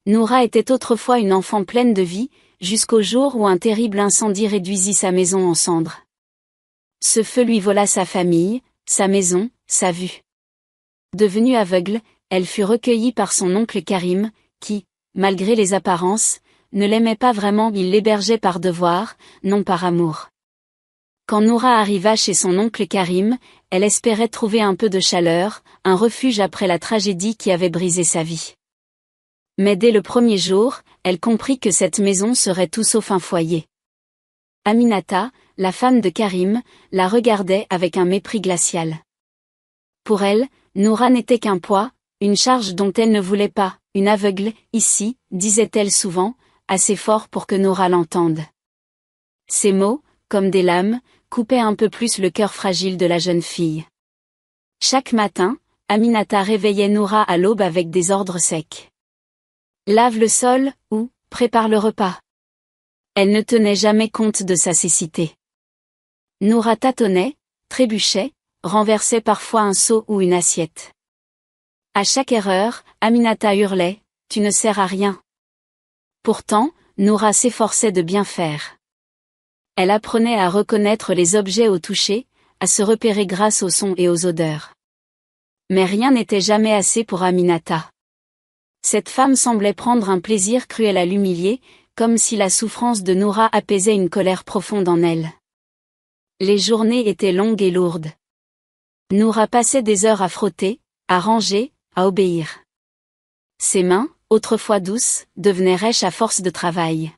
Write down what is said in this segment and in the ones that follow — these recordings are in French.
Noura était autrefois une enfant pleine de vie, jusqu'au jour où un terrible incendie réduisit sa maison en cendres. Ce feu lui vola sa famille, sa maison, sa vue. Devenue aveugle, elle fut recueillie par son oncle Karim, qui, malgré les apparences, ne l'aimait pas vraiment. Il l'hébergeait par devoir, non par amour. Quand Noura arriva chez son oncle Karim, elle espérait trouver un peu de chaleur, un refuge après la tragédie qui avait brisé sa vie. Mais dès le premier jour, elle comprit que cette maison serait tout sauf un foyer. Aminata, la femme de Karim, la regardait avec un mépris glacial. Pour elle, Noura n'était qu'un poids, une charge dont elle ne voulait pas, une aveugle, ici, disait-elle souvent, assez fort pour que Noura l'entende. Ces mots, comme des lames, coupaient un peu plus le cœur fragile de la jeune fille. Chaque matin, Aminata réveillait Noura à l'aube avec des ordres secs. Lave le sol, ou, prépare le repas. Elle ne tenait jamais compte de sa cécité. Noura tâtonnait, trébuchait, renversait parfois un seau ou une assiette. À chaque erreur, Aminata hurlait, « Tu ne sers à rien ». Pourtant, Noura s'efforçait de bien faire. Elle apprenait à reconnaître les objets au toucher, à se repérer grâce aux sons et aux odeurs. Mais rien n'était jamais assez pour Aminata. Cette femme semblait prendre un plaisir cruel à l'humilier, comme si la souffrance de Noura apaisait une colère profonde en elle. Les journées étaient longues et lourdes. Noura passait des heures à frotter, à ranger, à obéir. Ses mains, autrefois douces, devenaient rêches à force de travail.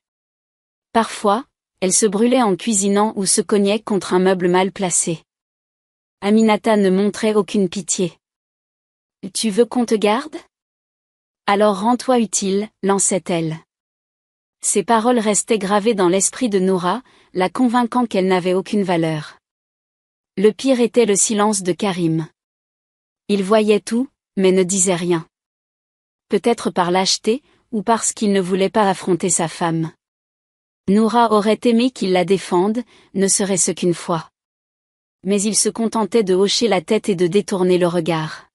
Parfois, elle se brûlait en cuisinant ou se cognait contre un meuble mal placé. Aminata ne montrait aucune pitié. « Tu veux qu'on te garde ? Alors rends-toi utile, lançait-elle. » Ces paroles restaient gravées dans l'esprit de Noura, la convainquant qu'elle n'avait aucune valeur. Le pire était le silence de Karim. Il voyait tout, mais ne disait rien. Peut-être par lâcheté, ou parce qu'il ne voulait pas affronter sa femme. Noura aurait aimé qu'il la défende, ne serait-ce qu'une fois. Mais il se contentait de hocher la tête et de détourner le regard.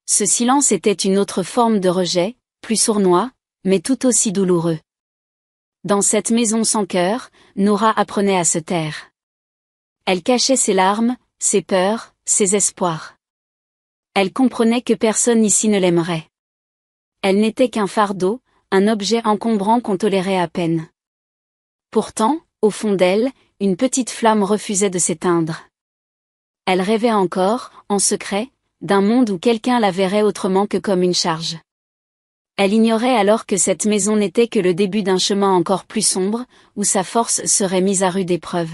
Ce silence était une autre forme de rejet, plus sournois, mais tout aussi douloureux. Dans cette maison sans cœur, Noura apprenait à se taire. Elle cachait ses larmes, ses peurs, ses espoirs. Elle comprenait que personne ici ne l'aimerait. Elle n'était qu'un fardeau, un objet encombrant qu'on tolérait à peine. Pourtant, au fond d'elle, une petite flamme refusait de s'éteindre. Elle rêvait encore, en secret, d'un monde où quelqu'un la verrait autrement que comme une charge. Elle ignorait alors que cette maison n'était que le début d'un chemin encore plus sombre, où sa force serait mise à rude épreuve.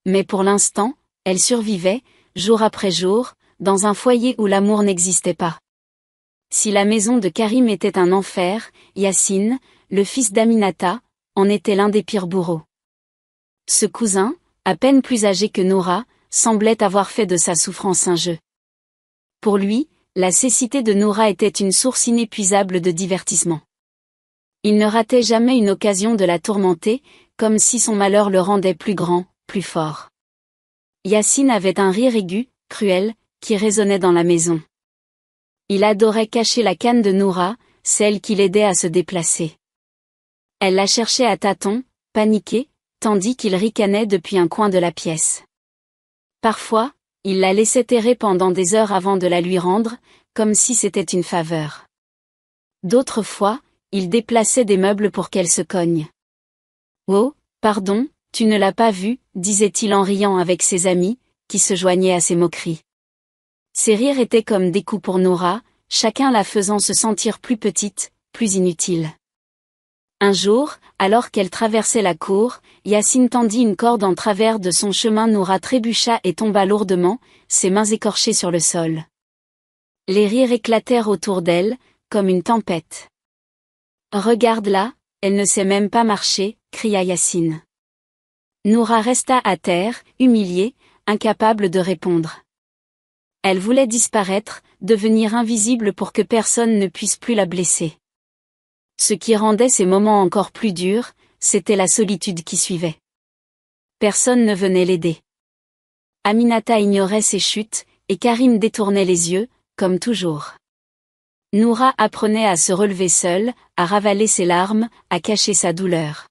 Mais pour l'instant, elle survivait, jour après jour, dans un foyer où l'amour n'existait pas. Si la maison de Karim était un enfer, Yassine, le fils d'Aminata, en était l'un des pires bourreaux. Ce cousin, à peine plus âgé que Noura, semblait avoir fait de sa souffrance un jeu. Pour lui, la cécité de Noura était une source inépuisable de divertissement. Il ne ratait jamais une occasion de la tourmenter, comme si son malheur le rendait plus grand, plus fort. Yassine avait un rire aigu, cruel, qui résonnait dans la maison. Il adorait cacher la canne de Noura, celle qui l'aidait à se déplacer. Elle la cherchait à tâtons, paniquée, tandis qu'il ricanait depuis un coin de la pièce. Parfois, il la laissait errer pendant des heures avant de la lui rendre, comme si c'était une faveur. D'autres fois, il déplaçait des meubles pour qu'elle se cogne. « Oh, pardon, tu ne l'as pas vue » disait-il en riant avec ses amis, qui se joignaient à ses moqueries. Ses rires étaient comme des coups pour Noura, chacun la faisant se sentir plus petite, plus inutile. Un jour, alors qu'elle traversait la cour, Yassine tendit une corde en travers de son chemin. Noura trébucha et tomba lourdement, ses mains écorchées sur le sol. Les rires éclatèrent autour d'elle, comme une tempête. « Regarde-la, elle ne sait même pas marcher » cria Yassine. Noura resta à terre, humiliée, incapable de répondre. Elle voulait disparaître, devenir invisible pour que personne ne puisse plus la blesser. Ce qui rendait ces moments encore plus durs, c'était la solitude qui suivait. Personne ne venait l'aider. Aminata ignorait ses chutes, et Karim détournait les yeux, comme toujours. Noura apprenait à se relever seule, à ravaler ses larmes, à cacher sa douleur.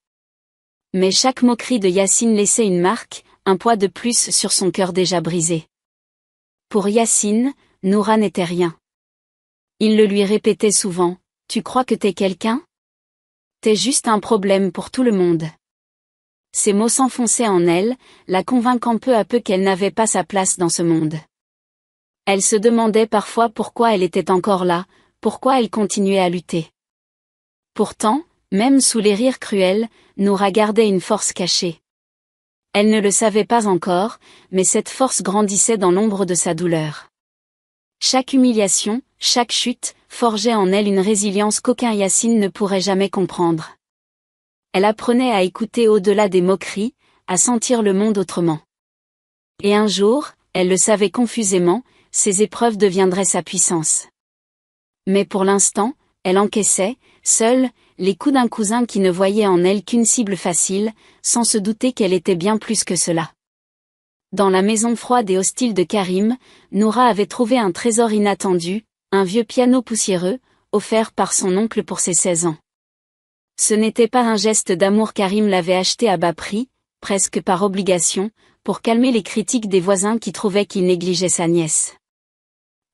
Mais chaque moquerie de Yacine laissait une marque, un poids de plus sur son cœur déjà brisé. Pour Yacine, Noura n'était rien. Il le lui répétait souvent, « Tu crois que t'es quelqu'un ? T'es juste un problème pour tout le monde. » Ces mots s'enfonçaient en elle, la convainquant peu à peu qu'elle n'avait pas sa place dans ce monde. Elle se demandait parfois pourquoi elle était encore là, pourquoi elle continuait à lutter. Pourtant, même sous les rires cruels, Noura gardait une force cachée. Elle ne le savait pas encore, mais cette force grandissait dans l'ombre de sa douleur. Chaque humiliation, chaque chute, forgeait en elle une résilience qu'aucun Yacine ne pourrait jamais comprendre. Elle apprenait à écouter au-delà des moqueries, à sentir le monde autrement. Et un jour, elle le savait confusément, ces épreuves deviendraient sa puissance. Mais pour l'instant, elle encaissait, seule, les coups d'un cousin qui ne voyait en elle qu'une cible facile, sans se douter qu'elle était bien plus que cela. Dans la maison froide et hostile de Karim, Noura avait trouvé un trésor inattendu, un vieux piano poussiéreux, offert par son oncle pour ses 16 ans. Ce n'était pas un geste d'amour, Karim l'avait acheté à bas prix, presque par obligation, pour calmer les critiques des voisins qui trouvaient qu'il négligeait sa nièce.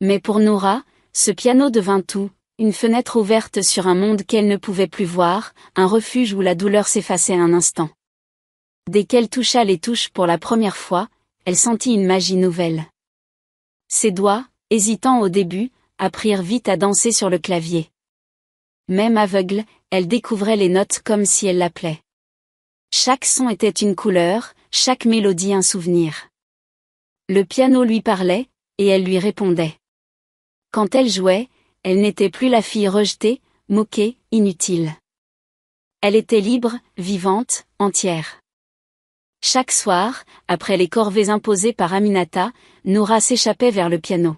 Mais pour Noura, ce piano devint tout, une fenêtre ouverte sur un monde qu'elle ne pouvait plus voir, un refuge où la douleur s'effaçait un instant. Dès qu'elle toucha les touches pour la première fois, elle sentit une magie nouvelle. Ses doigts, hésitants au début, apprirent vite à danser sur le clavier. Même aveugle, elle découvrait les notes comme si elle l'appelait. Chaque son était une couleur, chaque mélodie un souvenir. Le piano lui parlait, et elle lui répondait. Quand elle jouait, elle n'était plus la fille rejetée, moquée, inutile. Elle était libre, vivante, entière. Chaque soir, après les corvées imposées par Aminata, Noura s'échappait vers le piano.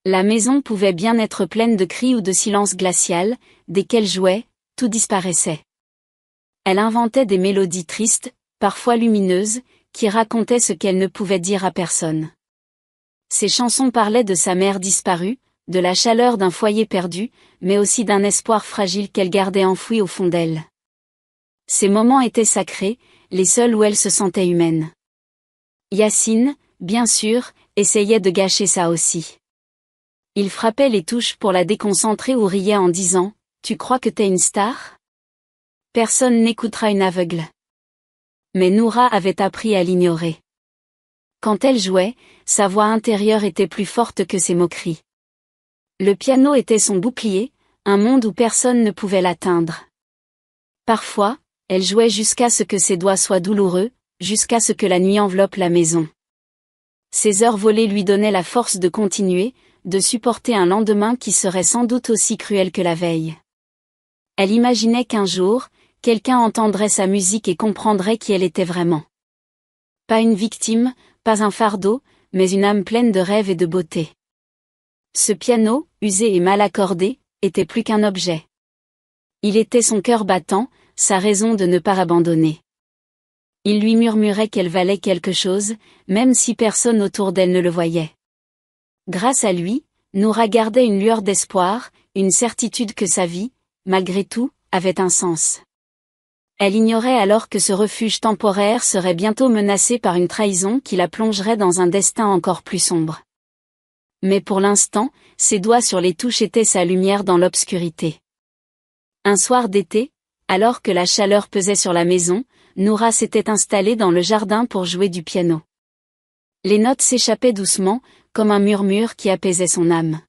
La maison pouvait bien être pleine de cris ou de silence glacial, dès qu'elle jouait, tout disparaissait. Elle inventait des mélodies tristes, parfois lumineuses, qui racontaient ce qu'elle ne pouvait dire à personne. Ses chansons parlaient de sa mère disparue, de la chaleur d'un foyer perdu, mais aussi d'un espoir fragile qu'elle gardait enfoui au fond d'elle. Ces moments étaient sacrés, les seuls où elle se sentait humaine. Yacine, bien sûr, essayait de gâcher ça aussi. Il frappait les touches pour la déconcentrer ou riait en disant « Tu crois que t'es une star ? Personne n'écoutera une aveugle. » Mais Noura avait appris à l'ignorer. Quand elle jouait, sa voix intérieure était plus forte que ses moqueries. Le piano était son bouclier, un monde où personne ne pouvait l'atteindre. Parfois, elle jouait jusqu'à ce que ses doigts soient douloureux, jusqu'à ce que la nuit enveloppe la maison. Ces heures volées lui donnaient la force de continuer, de supporter un lendemain qui serait sans doute aussi cruel que la veille. Elle imaginait qu'un jour, quelqu'un entendrait sa musique et comprendrait qui elle était vraiment. Pas une victime, pas un fardeau, mais une âme pleine de rêves et de beauté. Ce piano, usé et mal accordé, était plus qu'un objet. Il était son cœur battant, sa raison de ne pas abandonner. Il lui murmurait qu'elle valait quelque chose, même si personne autour d'elle ne le voyait. Grâce à lui, Noura gardait une lueur d'espoir, une certitude que sa vie, malgré tout, avait un sens. Elle ignorait alors que ce refuge temporaire serait bientôt menacé par une trahison qui la plongerait dans un destin encore plus sombre. Mais pour l'instant, ses doigts sur les touches étaient sa lumière dans l'obscurité. Un soir d'été, alors que la chaleur pesait sur la maison, Noura s'était installée dans le jardin pour jouer du piano. Les notes s'échappaient doucement, comme un murmure qui apaisait son âme.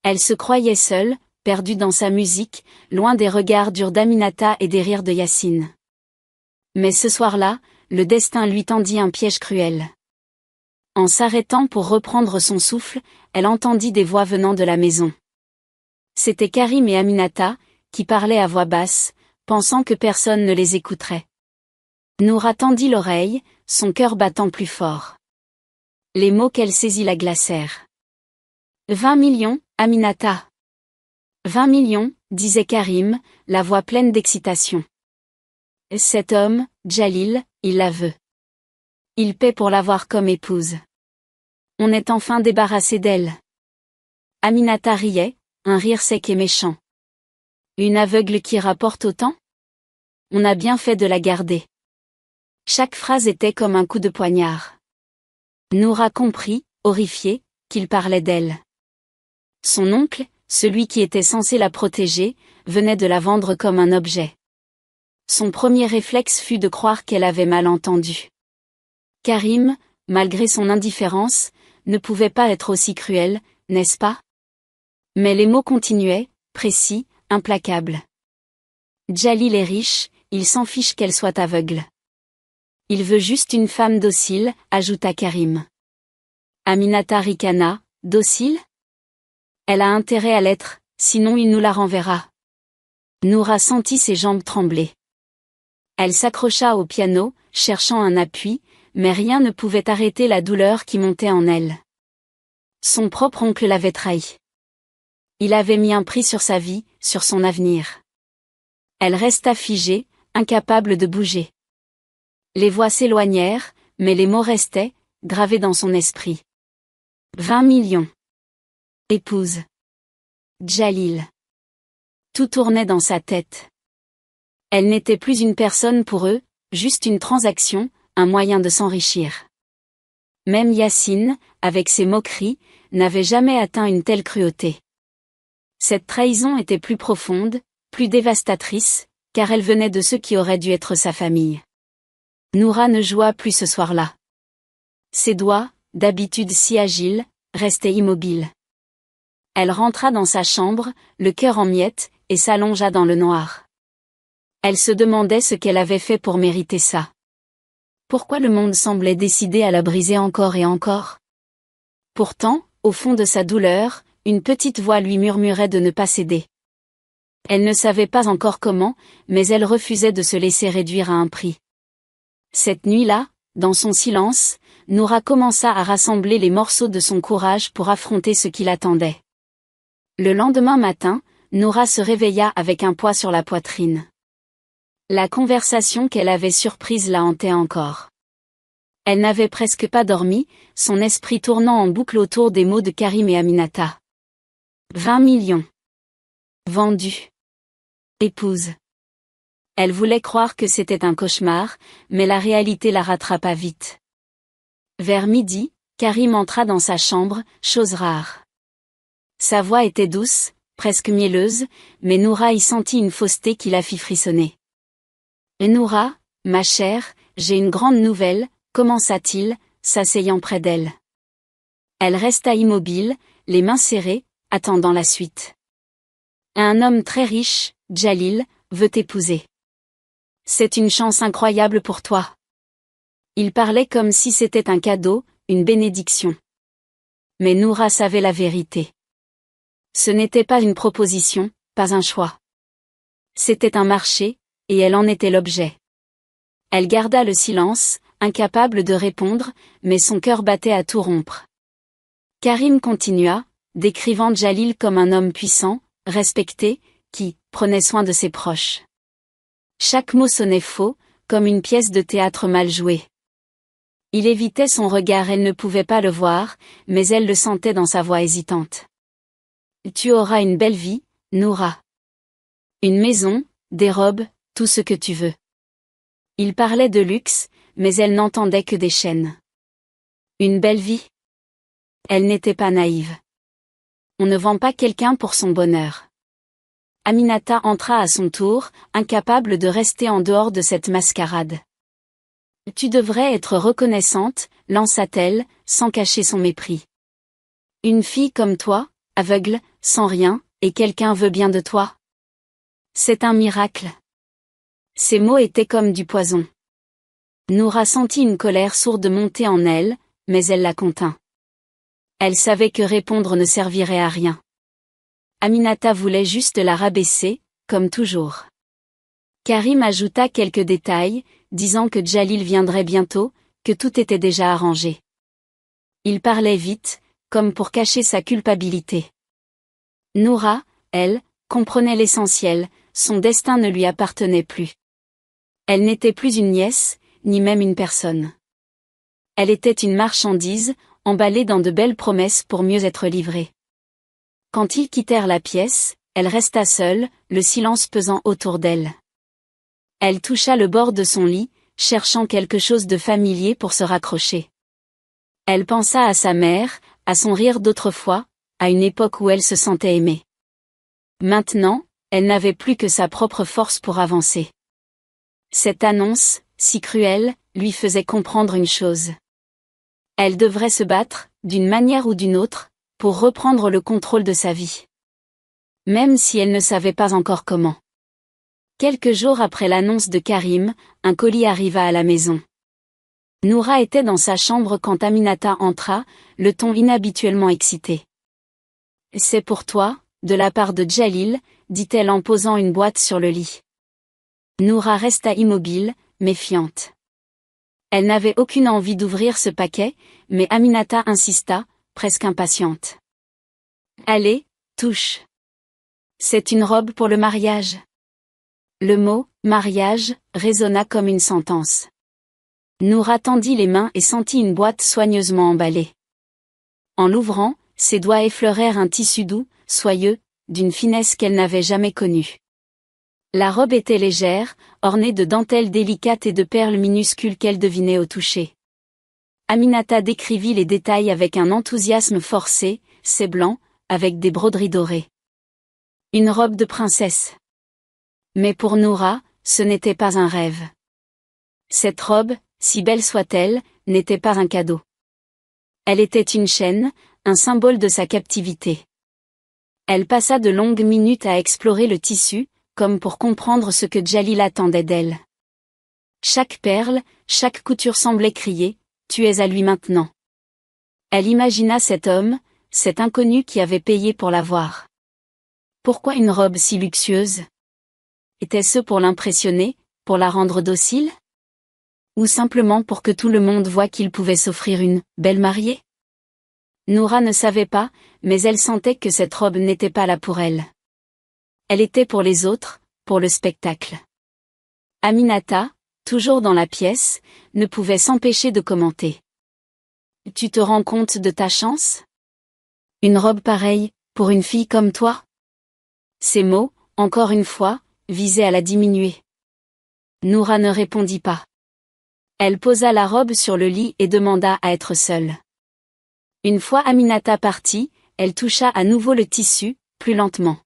Elle se croyait seule, perdue dans sa musique, loin des regards durs d'Aminata et des rires de Yacine. Mais ce soir-là, le destin lui tendit un piège cruel. En s'arrêtant pour reprendre son souffle, elle entendit des voix venant de la maison. C'étaient Karim et Aminata, qui parlaient à voix basse, pensant que personne ne les écouterait. Noura tendit l'oreille, son cœur battant plus fort. Les mots qu'elle saisit la glacèrent. 20 millions, Aminata. 20 millions, disait Karim, la voix pleine d'excitation. Cet homme, Djalil, il la veut. Il paie pour l'avoir comme épouse. On est enfin débarrassé d'elle. Aminata riait, Un rire sec et méchant. Une aveugle qui rapporte autant? On a bien fait de la garder. Chaque phrase était comme un coup de poignard. Noura comprit, horrifiée, qu'il parlait d'elle. Son oncle, celui qui était censé la protéger, venait de la vendre comme un objet. Son premier réflexe fut de croire qu'elle avait mal entendu. Karim, malgré son indifférence, ne pouvait pas être aussi cruel, n'est-ce pas? Mais les mots continuaient, précis, implacables. Djalil est riche, il s'en fiche qu'elle soit aveugle. Il veut juste une femme docile, ajouta Karim. Aminata ricana, docile? Elle a intérêt à l'être, sinon il nous la renverra. Noura sentit ses jambes trembler. Elle s'accrocha au piano, cherchant un appui, mais rien ne pouvait arrêter la douleur qui montait en elle. Son propre oncle l'avait trahi. Il avait mis un prix sur sa vie, sur son avenir. Elle resta figée, incapable de bouger. Les voix s'éloignèrent, mais les mots restaient, gravés dans son esprit. 20 millions. Épouse. Djalil. Tout tournait dans sa tête. Elle n'était plus une personne pour eux, juste une transaction, un moyen de s'enrichir. Même Yacine, avec ses moqueries, n'avait jamais atteint une telle cruauté. Cette trahison était plus profonde, plus dévastatrice, car elle venait de ceux qui auraient dû être sa famille. Noura ne joua plus ce soir-là. Ses doigts, d'habitude si agiles, restaient immobiles. Elle rentra dans sa chambre, le cœur en miettes, et s'allongea dans le noir. Elle se demandait ce qu'elle avait fait pour mériter ça. Pourquoi le monde semblait décidé à la briser encore et encore? Pourtant, au fond de sa douleur, une petite voix lui murmurait de ne pas céder. Elle ne savait pas encore comment, mais elle refusait de se laisser réduire à un prix. Cette nuit-là, dans son silence, Noura commença à rassembler les morceaux de son courage pour affronter ce qui l'attendait. Le lendemain matin, Noura se réveilla avec un poids sur la poitrine. La conversation qu'elle avait surprise la hantait encore. Elle n'avait presque pas dormi, son esprit tournant en boucle autour des mots de Karim et Aminata. 20 millions. Vendu. Épouse. Elle voulait croire que c'était un cauchemar, mais la réalité la rattrapa vite. Vers midi, Karim entra dans sa chambre, chose rare. Sa voix était douce, presque mielleuse, mais Noura y sentit une fausseté qui la fit frissonner. « Noura, ma chère, j'ai une grande nouvelle », commença-t-il, s'asseyant près d'elle. Elle resta immobile, les mains serrées, attendant la suite. Un homme très riche, Djalil, veut t'épouser. C'est une chance incroyable pour toi. Il parlait comme si c'était un cadeau, une bénédiction. Mais Noura savait la vérité. Ce n'était pas une proposition, pas un choix. C'était un marché, et elle en était l'objet. Elle garda le silence, incapable de répondre, mais son cœur battait à tout rompre. Karim continua, décrivant Djalil comme un homme puissant, respecté, qui prenait soin de ses proches. Chaque mot sonnait faux, comme une pièce de théâtre mal jouée. Il évitait son regard, elle ne pouvait pas le voir, mais elle le sentait dans sa voix hésitante. Tu auras une belle vie, Noura. Une maison, des robes, tout ce que tu veux. Il parlait de luxe, mais elle n'entendait que des chaînes. Une belle vie? Elle n'était pas naïve. On ne vend pas quelqu'un pour son bonheur. Aminata entra à son tour, incapable de rester en dehors de cette mascarade. Tu devrais être reconnaissante, lança-t-elle, sans cacher son mépris. Une fille comme toi, aveugle, sans rien, et quelqu'un veut bien de toi. C'est un miracle. Ces mots étaient comme du poison. Noura sentit une colère sourde monter en elle, mais elle la contint. Elle savait que répondre ne servirait à rien. Aminata voulait juste la rabaisser, comme toujours. Karim ajouta quelques détails, disant que Djalil viendrait bientôt, que tout était déjà arrangé. Il parlait vite, comme pour cacher sa culpabilité. Noura, elle, comprenait l'essentiel, son destin ne lui appartenait plus. Elle n'était plus une nièce, ni même une personne. Elle était une marchandise, emballée dans de belles promesses pour mieux être livrée. Quand ils quittèrent la pièce, elle resta seule, le silence pesant autour d'elle. Elle toucha le bord de son lit, cherchant quelque chose de familier pour se raccrocher. Elle pensa à sa mère, à son rire d'autrefois, à une époque où elle se sentait aimée. Maintenant, elle n'avait plus que sa propre force pour avancer. Cette annonce, si cruelle, lui faisait comprendre une chose. Elle devrait se battre, d'une manière ou d'une autre, pour reprendre le contrôle de sa vie. Même si elle ne savait pas encore comment. Quelques jours après l'annonce de Karim, un colis arriva à la maison. Noura était dans sa chambre quand Aminata entra, le ton inhabituellement excité. « C'est pour toi, de la part de Djalil », dit-elle en posant une boîte sur le lit. Noura resta immobile, méfiante. Elle n'avait aucune envie d'ouvrir ce paquet, mais Aminata insista, presque impatiente. « Allez, touche. C'est une robe pour le mariage. » Le mot « mariage » résonna comme une sentence. Noura tendit les mains et sentit une boîte soigneusement emballée. En l'ouvrant, ses doigts effleurèrent un tissu doux, soyeux, d'une finesse qu'elle n'avait jamais connue. La robe était légère, ornée de dentelles délicates et de perles minuscules qu'elle devinait au toucher. Aminata décrivit les détails avec un enthousiasme forcé, c'est blanc, avec des broderies dorées. Une robe de princesse. Mais pour Noura, ce n'était pas un rêve. Cette robe, si belle soit-elle, n'était pas un cadeau. Elle était une chaîne, un symbole de sa captivité. Elle passa de longues minutes à explorer le tissu, comme pour comprendre ce que Djalil attendait d'elle. Chaque perle, chaque couture semblait crier « Tu es à lui maintenant ». Elle imagina cet homme, cet inconnu qui avait payé pour la voir. Pourquoi une robe si luxueuse? Était-ce pour l'impressionner, pour la rendre docile? Ou simplement pour que tout le monde voie qu'il pouvait s'offrir une belle mariée? Noura ne savait pas, mais elle sentait que cette robe n'était pas là pour elle. Elle était pour les autres, pour le spectacle. Aminata, toujours dans la pièce, ne pouvait s'empêcher de commenter. « Tu te rends compte de ta chance? Une robe pareille, pour une fille comme toi ?» Ces mots, encore une fois, visaient à la diminuer. Noura ne répondit pas. Elle posa la robe sur le lit et demanda à être seule. Une fois Aminata partie, elle toucha à nouveau le tissu, plus lentement.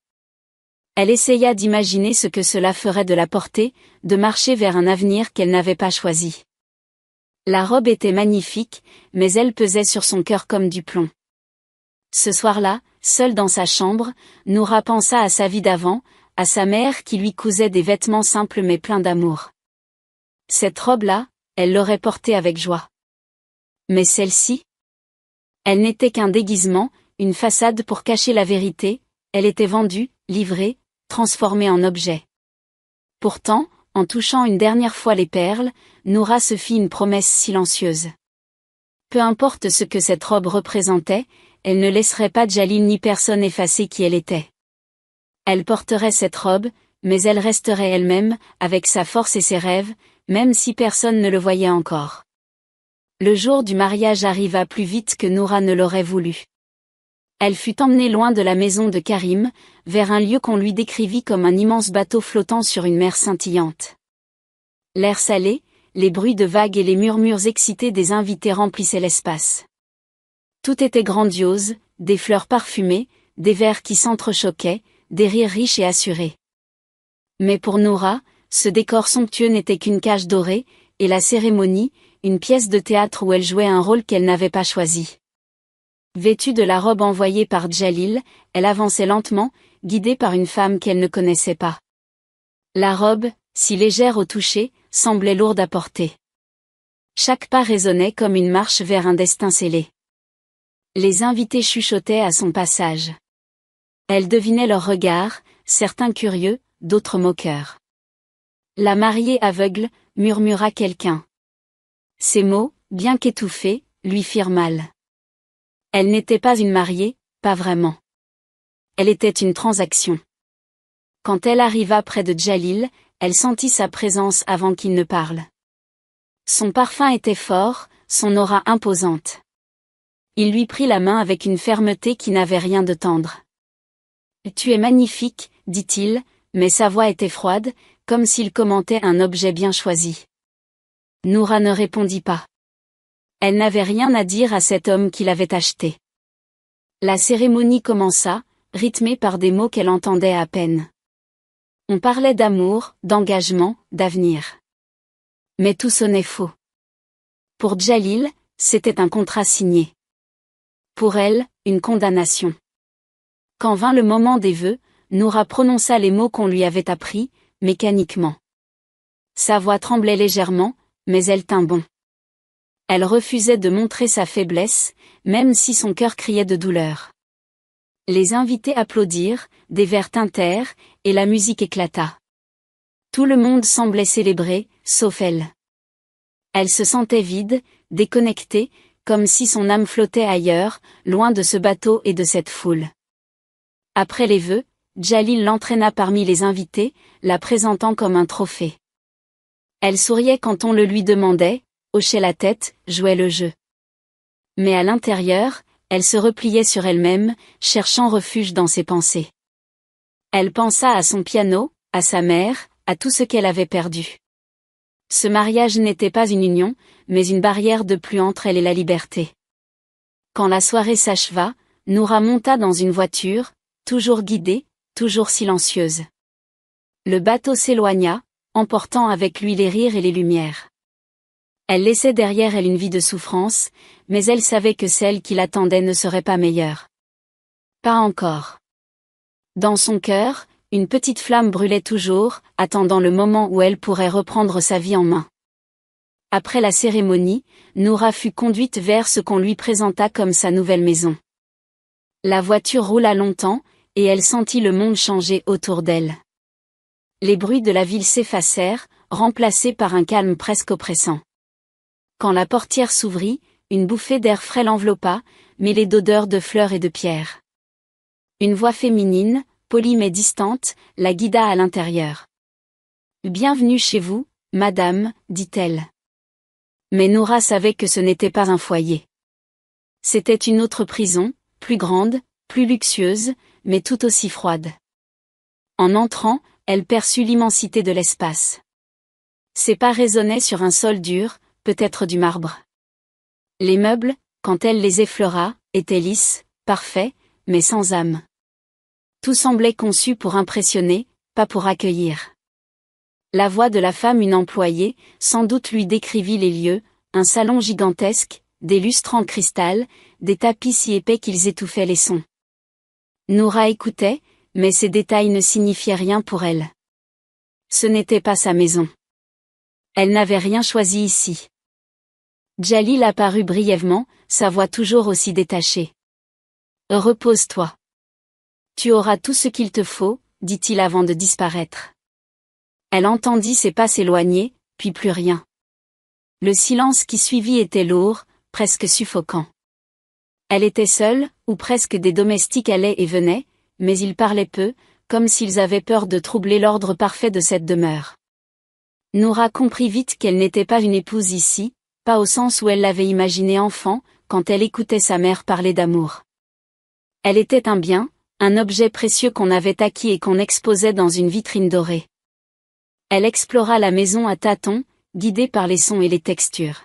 Elle essaya d'imaginer ce que cela ferait de la porter, de marcher vers un avenir qu'elle n'avait pas choisi. La robe était magnifique, mais elle pesait sur son cœur comme du plomb. Ce soir-là, seule dans sa chambre, Noura pensa à sa vie d'avant, à sa mère qui lui cousait des vêtements simples mais pleins d'amour. Cette robe-là, elle l'aurait portée avec joie. Mais celle-ci? Elle n'était qu'un déguisement, une façade pour cacher la vérité, elle était vendue, livrée, transformée en objet. Pourtant, en touchant une dernière fois les perles, Noura se fit une promesse silencieuse. Peu importe ce que cette robe représentait, elle ne laisserait pas Djalil ni personne effacer qui elle était. Elle porterait cette robe, mais elle resterait elle-même, avec sa force et ses rêves, même si personne ne le voyait encore. Le jour du mariage arriva plus vite que Noura ne l'aurait voulu. Elle fut emmenée loin de la maison de Karim, vers un lieu qu'on lui décrivit comme un immense bateau flottant sur une mer scintillante. L'air salé, les bruits de vagues et les murmures excités des invités remplissaient l'espace. Tout était grandiose, des fleurs parfumées, des verres qui s'entrechoquaient, des rires riches et assurés. Mais pour Noura, ce décor somptueux n'était qu'une cage dorée, et la cérémonie, une pièce de théâtre où elle jouait un rôle qu'elle n'avait pas choisi. Vêtue de la robe envoyée par Djalil, elle avançait lentement, guidée par une femme qu'elle ne connaissait pas. La robe, si légère au toucher, semblait lourde à porter. Chaque pas résonnait comme une marche vers un destin scellé. Les invités chuchotaient à son passage. Elle devinait leurs regards, certains curieux, d'autres moqueurs. La mariée aveugle, murmura quelqu'un. Ces mots, bien qu'étouffés, lui firent mal. Elle n'était pas une mariée, pas vraiment. Elle était une transaction. Quand elle arriva près de Djalil, elle sentit sa présence avant qu'il ne parle. Son parfum était fort, son aura imposante. Il lui prit la main avec une fermeté qui n'avait rien de tendre. Tu es magnifique, dit-il, mais sa voix était froide, comme s'il commentait un objet bien choisi. Noura ne répondit pas. Elle n'avait rien à dire à cet homme qui l'avait achetée. La cérémonie commença, rythmée par des mots qu'elle entendait à peine. On parlait d'amour, d'engagement, d'avenir. Mais tout sonnait faux. Pour Djalil, c'était un contrat signé. Pour elle, une condamnation. Quand vint le moment des vœux, Noura prononça les mots qu'on lui avait appris, mécaniquement. Sa voix tremblait légèrement, mais elle tint bon. Elle refusait de montrer sa faiblesse, même si son cœur criait de douleur. Les invités applaudirent, des verres tintèrent, et la musique éclata. Tout le monde semblait célébrer, sauf elle. Elle se sentait vide, déconnectée, comme si son âme flottait ailleurs, loin de ce bateau et de cette foule. Après les vœux, Djalil l'entraîna parmi les invités, la présentant comme un trophée. Elle souriait quand on le lui demandait, hochait la tête, jouait le jeu. Mais à l'intérieur, elle se repliait sur elle-même, cherchant refuge dans ses pensées. Elle pensa à son piano, à sa mère, à tout ce qu'elle avait perdu. Ce mariage n'était pas une union, mais une barrière de plus entre elle et la liberté. Quand la soirée s'acheva, Noura monta dans une voiture, toujours guidée, toujours silencieuse. Le bateau s'éloigna, emportant avec lui les rires et les lumières. Elle laissait derrière elle une vie de souffrance, mais elle savait que celle qui l'attendait ne serait pas meilleure. Pas encore. Dans son cœur, une petite flamme brûlait toujours, attendant le moment où elle pourrait reprendre sa vie en main. Après la cérémonie, Noura fut conduite vers ce qu'on lui présenta comme sa nouvelle maison. La voiture roula longtemps, et elle sentit le monde changer autour d'elle. Les bruits de la ville s'effacèrent, remplacés par un calme presque oppressant. Quand la portière s'ouvrit, une bouffée d'air frais l'enveloppa, mêlée d'odeurs de fleurs et de pierres. Une voix féminine, polie mais distante, la guida à l'intérieur. « Bienvenue chez vous, madame, dit-elle. » Mais Noura savait que ce n'était pas un foyer. C'était une autre prison, plus grande, plus luxueuse, mais tout aussi froide. En entrant, elle perçut l'immensité de l'espace. Ses pas résonnaient sur un sol dur, peut-être du marbre. Les meubles, quand elle les effleura, étaient lisses, parfaits, mais sans âme. Tout semblait conçu pour impressionner, pas pour accueillir. La voix de la femme, une employée, sans doute lui décrivit les lieux, un salon gigantesque, des lustres en cristal, des tapis si épais qu'ils étouffaient les sons. Noura écoutait, mais ces détails ne signifiaient rien pour elle. Ce n'était pas sa maison. Elle n'avait rien choisi ici. Djalil apparut brièvement, sa voix toujours aussi détachée. « Repose-toi. Tu auras tout ce qu'il te faut, dit-il avant de disparaître. » Elle entendit ses pas s'éloigner, puis plus rien. Le silence qui suivit était lourd, presque suffocant. Elle était seule, ou presque des domestiques allaient et venaient, mais ils parlaient peu, comme s'ils avaient peur de troubler l'ordre parfait de cette demeure. Noura comprit vite qu'elle n'était pas une épouse ici, pas au sens où elle l'avait imaginée enfant, quand elle écoutait sa mère parler d'amour. Elle était un bien, un objet précieux qu'on avait acquis et qu'on exposait dans une vitrine dorée. Elle explora la maison à tâtons, guidée par les sons et les textures.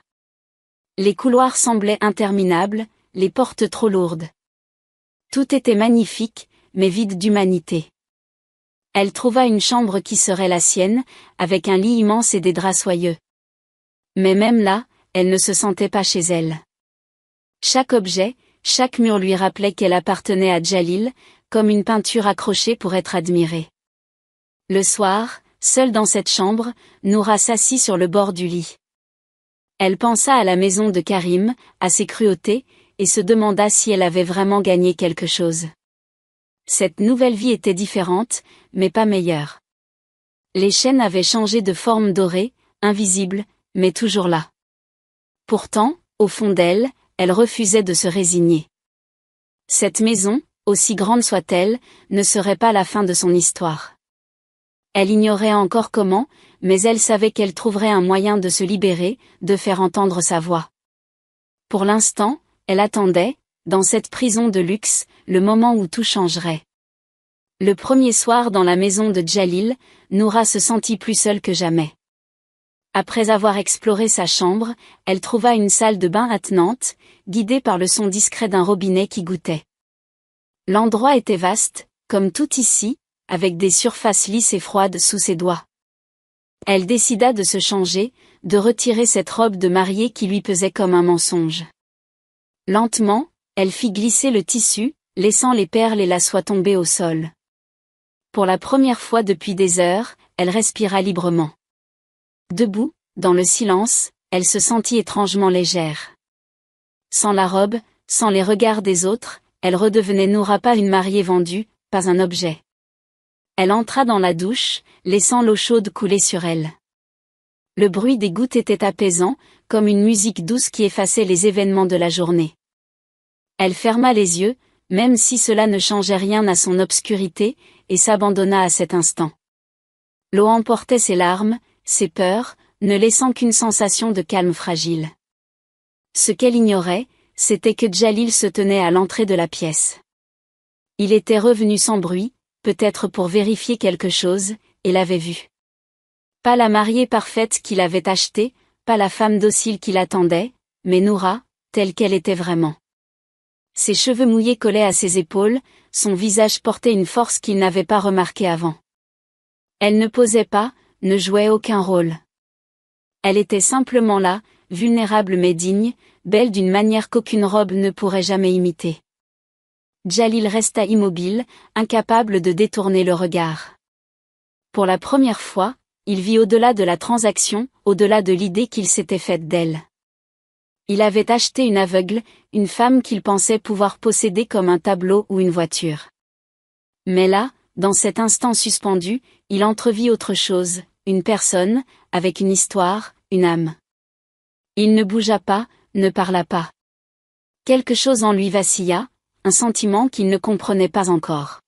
Les couloirs semblaient interminables, les portes trop lourdes. Tout était magnifique, mais vide d'humanité. Elle trouva une chambre qui serait la sienne, avec un lit immense et des draps soyeux. Mais même là, elle ne se sentait pas chez elle. Chaque objet, chaque mur lui rappelait qu'elle appartenait à Djalil, comme une peinture accrochée pour être admirée. Le soir, seule dans cette chambre, Noura s'assit sur le bord du lit. Elle pensa à la maison de Karim, à ses cruautés, et se demanda si elle avait vraiment gagné quelque chose. Cette nouvelle vie était différente, mais pas meilleure. Les chaînes avaient changé de forme dorée, invisible, mais toujours là. Pourtant, au fond d'elle, elle refusait de se résigner. Cette maison, aussi grande soit-elle, ne serait pas la fin de son histoire. Elle ignorait encore comment, mais elle savait qu'elle trouverait un moyen de se libérer, de faire entendre sa voix. Pour l'instant, elle attendait, dans cette prison de luxe, le moment où tout changerait. Le premier soir dans la maison de Djalil, Noura se sentit plus seule que jamais. Après avoir exploré sa chambre, elle trouva une salle de bain attenante, guidée par le son discret d'un robinet qui gouttait. L'endroit était vaste, comme tout ici, avec des surfaces lisses et froides sous ses doigts. Elle décida de se changer, de retirer cette robe de mariée qui lui pesait comme un mensonge. Lentement, elle fit glisser le tissu, laissant les perles et la soie tomber au sol. Pour la première fois depuis des heures, elle respira librement. Debout, dans le silence, elle se sentit étrangement légère. Sans la robe, sans les regards des autres, elle redevenait Noura, pas une mariée vendue, pas un objet. Elle entra dans la douche, laissant l'eau chaude couler sur elle. Le bruit des gouttes était apaisant, comme une musique douce qui effaçait les événements de la journée. Elle ferma les yeux, même si cela ne changeait rien à son obscurité, et s'abandonna à cet instant. L'eau emportait ses larmes, ses peurs, ne laissant qu'une sensation de calme fragile. Ce qu'elle ignorait, c'était que Djalil se tenait à l'entrée de la pièce. Il était revenu sans bruit, peut-être pour vérifier quelque chose, et l'avait vue. Pas la mariée parfaite qu'il avait achetée, pas la femme docile qui l'attendait, mais Noura, telle qu'elle était vraiment. Ses cheveux mouillés collaient à ses épaules, son visage portait une force qu'il n'avait pas remarquée avant. Elle ne posait pas, ne jouait aucun rôle. Elle était simplement là, vulnérable mais digne, belle d'une manière qu'aucune robe ne pourrait jamais imiter. Djalil resta immobile, incapable de détourner le regard. Pour la première fois, il vit au-delà de la transaction, au-delà de l'idée qu'il s'était faite d'elle. Il avait acheté une aveugle, une femme qu'il pensait pouvoir posséder comme un tableau ou une voiture. Mais là, dans cet instant suspendu, il entrevit autre chose, une personne, avec une histoire, une âme. Il ne bougea pas, ne parla pas. Quelque chose en lui vacilla, un sentiment qu'il ne comprenait pas encore.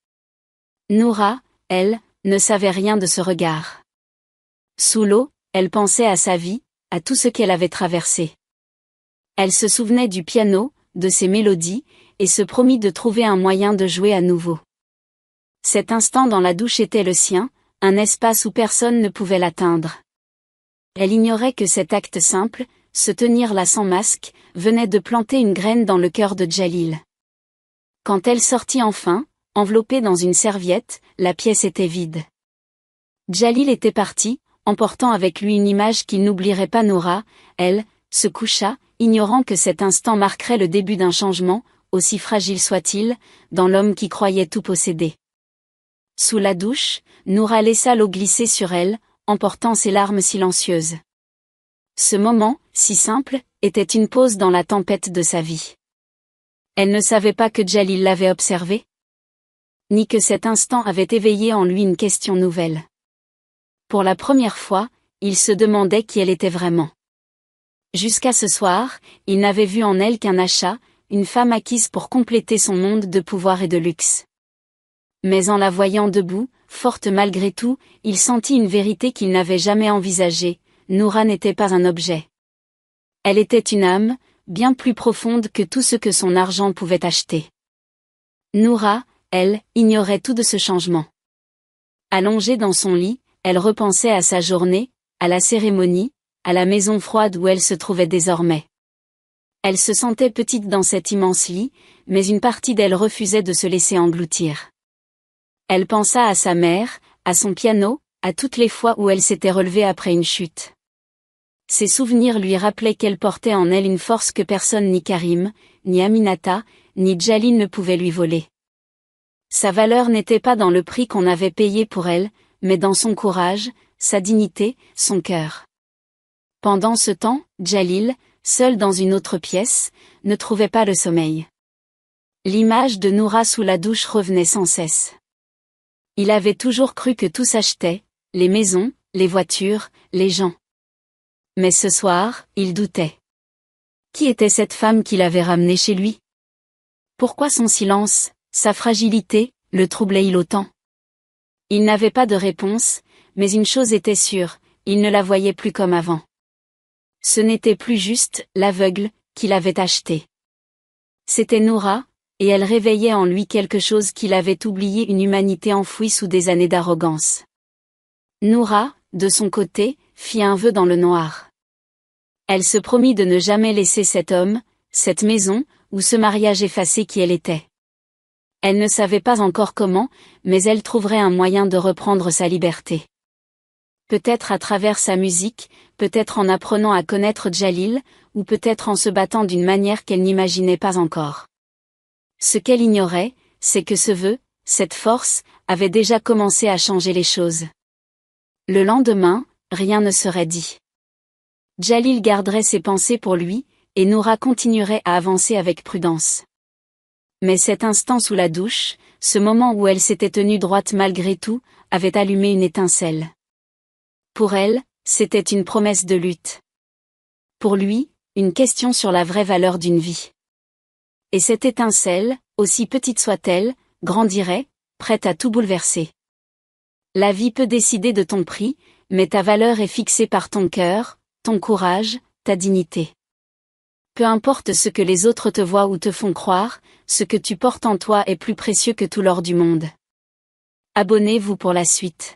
Noura, elle, ne savait rien de ce regard. Sous l'eau, elle pensait à sa vie, à tout ce qu'elle avait traversé. Elle se souvenait du piano, de ses mélodies, et se promit de trouver un moyen de jouer à nouveau. Cet instant dans la douche était le sien, un espace où personne ne pouvait l'atteindre. Elle ignorait que cet acte simple, se tenir là sans masque, venait de planter une graine dans le cœur de Djalil. Quand elle sortit enfin, enveloppée dans une serviette, la pièce était vide. Djalil était parti, emportant avec lui une image qu'il n'oublierait pas. Noura, elle, se coucha, ignorant que cet instant marquerait le début d'un changement, aussi fragile soit-il, dans l'homme qui croyait tout posséder. Sous la douche, Noura laissa l'eau glisser sur elle, emportant ses larmes silencieuses. Ce moment, si simple, était une pause dans la tempête de sa vie. Elle ne savait pas que Djalil l'avait observée, ni que cet instant avait éveillé en lui une question nouvelle. Pour la première fois, il se demandait qui elle était vraiment. Jusqu'à ce soir, il n'avait vu en elle qu'un achat, une femme acquise pour compléter son monde de pouvoir et de luxe. Mais en la voyant debout, forte malgré tout, il sentit une vérité qu'il n'avait jamais envisagée, Noura n'était pas un objet. Elle était une âme, bien plus profonde que tout ce que son argent pouvait acheter. Noura, elle, ignorait tout de ce changement. Allongée dans son lit, elle repensait à sa journée, à la cérémonie, à la maison froide où elle se trouvait désormais. Elle se sentait petite dans cet immense lit, mais une partie d'elle refusait de se laisser engloutir. Elle pensa à sa mère, à son piano, à toutes les fois où elle s'était relevée après une chute. Ces souvenirs lui rappelaient qu'elle portait en elle une force que personne, ni Karim, ni Aminata, ni Djalil ne pouvait lui voler. Sa valeur n'était pas dans le prix qu'on avait payé pour elle, mais dans son courage, sa dignité, son cœur. Pendant ce temps, Djalil, seul dans une autre pièce, ne trouvait pas le sommeil. L'image de Noura sous la douche revenait sans cesse. Il avait toujours cru que tout s'achetait, les maisons, les voitures, les gens. Mais ce soir, il doutait. Qui était cette femme qui l'avait ramené chez lui? Pourquoi son silence, sa fragilité, le troublait-il autant? Il n'avait pas de réponse, mais une chose était sûre, il ne la voyait plus comme avant. Ce n'était plus juste l'aveugle qu'il avait acheté. C'était Noura, Et elle réveillait en lui quelque chose qu'il avait oublié, une humanité enfouie sous des années d'arrogance. Noura, de son côté, fit un vœu dans le noir. Elle se promit de ne jamais laisser cet homme, cette maison, ou ce mariage effacé qui elle était. Elle ne savait pas encore comment, mais elle trouverait un moyen de reprendre sa liberté. Peut-être à travers sa musique, peut-être en apprenant à connaître Djalil, ou peut-être en se battant d'une manière qu'elle n'imaginait pas encore. Ce qu'elle ignorait, c'est que ce vœu, cette force, avait déjà commencé à changer les choses. Le lendemain, rien ne serait dit. Djalil garderait ses pensées pour lui, et Noura continuerait à avancer avec prudence. Mais cet instant sous la douche, ce moment où elle s'était tenue droite malgré tout, avait allumé une étincelle. Pour elle, c'était une promesse de lutte. Pour lui, une question sur la vraie valeur d'une vie. Et cette étincelle, aussi petite soit-elle, grandirait, prête à tout bouleverser. La vie peut décider de ton prix, mais ta valeur est fixée par ton cœur, ton courage, ta dignité. Peu importe ce que les autres te voient ou te font croire, ce que tu portes en toi est plus précieux que tout l'or du monde. Abonnez-vous pour la suite.